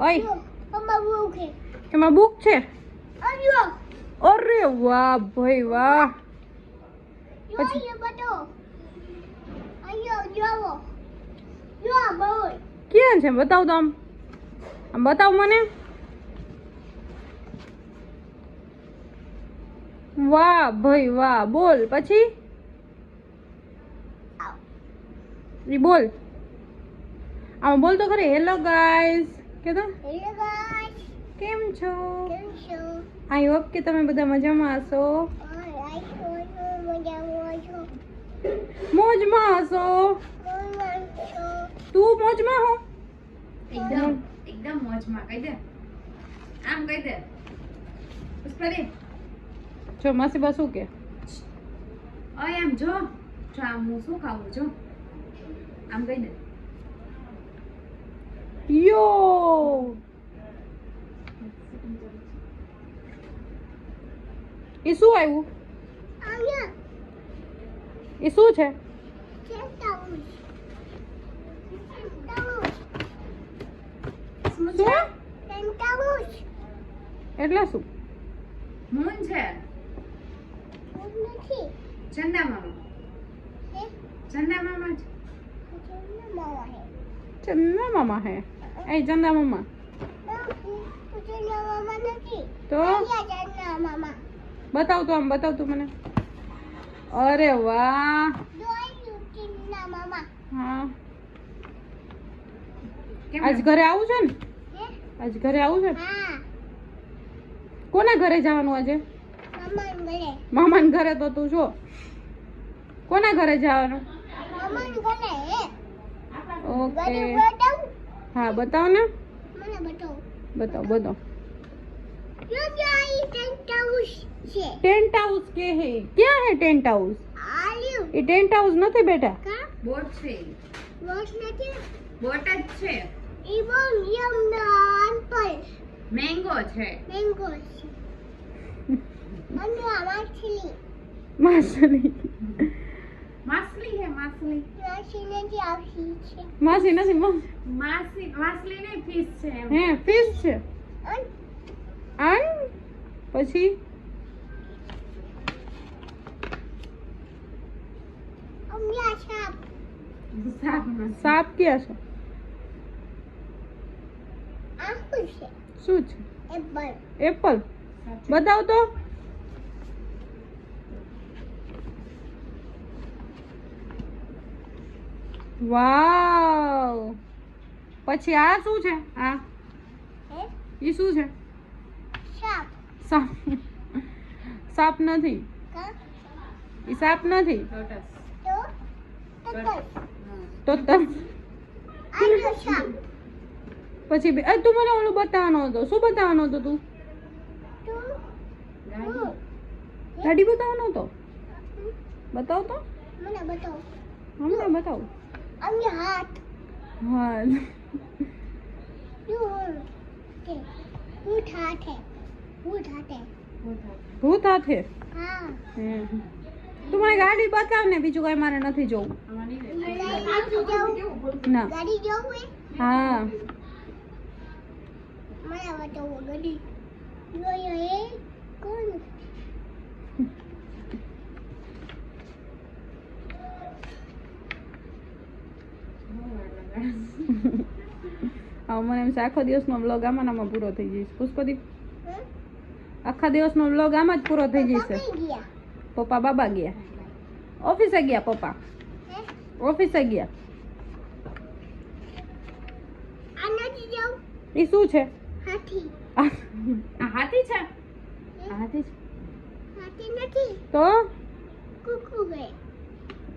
ઓય એમાં બુક છે અરે અરે વાહ ભાઈ વાહ ક્યાં છે બતાવ તો આમ બતાવ મને વાહ ભાઈ વાહ બોલ પછી ઈ બોલ આમ બોલ તો ખરી હેલો ગાઈસ કે તો કેમ છો આઈ હોપ કે તમે બધા મજામાં હશો મોજમાં હશો તું મોજમાં હો એકદમ એકદમ મોજમાં કહી દે આમ કહી દે પુષ્પાલી જો માસી બા શું કે ઓય આમ જો જો આમ હું શું ખાવું જો આમ કહી દે યો એ શું આવ્યું એ શું છે શું શું છે એટલે શું મૂન છે ચંદા મામા ચંદા મામા છે ચંદા મામા હે એ ચંદા મામા તો બતાવ તો આમ બતાવ તું મને અરે વાહ હા કેમ આજ ઘરે આવું છે ને આજ ઘરે આવું છે ને? કોના ઘરે જવાનું આજે મામાના ઘરે તો તું છો કોના ઘરે જવાનું ઓકે હા બતાવ ને બતાવ બતાવ ટેન્ટ હાઉસ કે હે ક્યાં હે ટેન્ટ હાઉસ એ ટેન્ટ હાઉસ નથી બેટા બોટ છે બોટ જ છે મેંગો છે માસી માછલી હે માછલી માસી નથી માછલી નહીં ફિશ છે એમ હે ફિશ છે આન પછી સાપ ક્યાં છે શું છે એપલ બતાવ તો વાવ પછી આ શું છે આ ઈ શું છે સાપ સાપ નથી ઈ સાપ નથી તો પછી તું મને ઓલું બતાવવાનો હતો શું બતાવવાનો હતો તું ગાડી બતાવવાનો હતો બતાવ તો હમણાં બતાવ હા ભૂત હાથે તું મને ગાડી બતાવ ને બીજું કઈ મારે નથી જોવું ના હા હવે મને એમ છે આખો દિવસનો વ્લોગ આમાં પૂરો થઈ જશે પુષ્પદીપ આખા દિવસનો વ્લોગ આમાં જ પૂરો થઈ જશે પપ્પા બાબા ગયા ઓફિસે ગયા પપ્પા ઓફિસે ગયા એ શું છે આ હાથી છે હાથી છે તો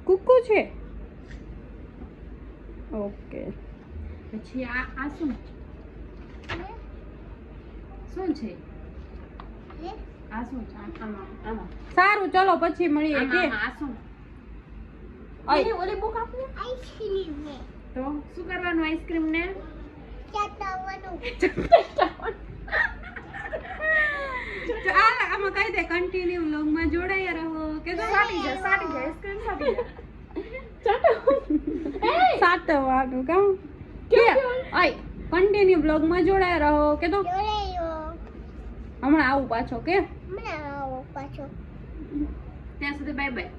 કુકુ છે ઓકે પછી આ શું શું છે આ શું છે આમાં સારું ચલો પછી મળીએ કે આ શું ઓલી બુક આપને તો શું કરવાનું આઈસ્ક્રીમ ને ચાલ આમાં કહી દે કન્ટિન્યુ વ્લોગમાં જોડાયા રહો કે તો સાટી જાય આઈસ્ક્રીમ સાટી જાય સાતવાનું કામ કે ઓય કન્ટિન્યુ બ્લોગમાં જોડાયા રહો કે તો હમણાં આવું પાછો કે ત્યાં સુધી બાય બાય.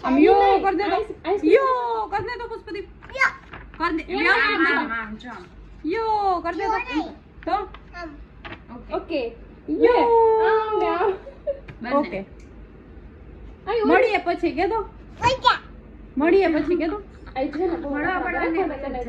આમ યો કર દે તો યો કર દે તો પુષ્પદીપ કર દે યો કર દે તો. આમ જો આમ. યો કર દે તો ઓકે. યો બંને. ઓકે મળીએ પછી કે તો મળીએ પછી કે તો મળવા પડે ને.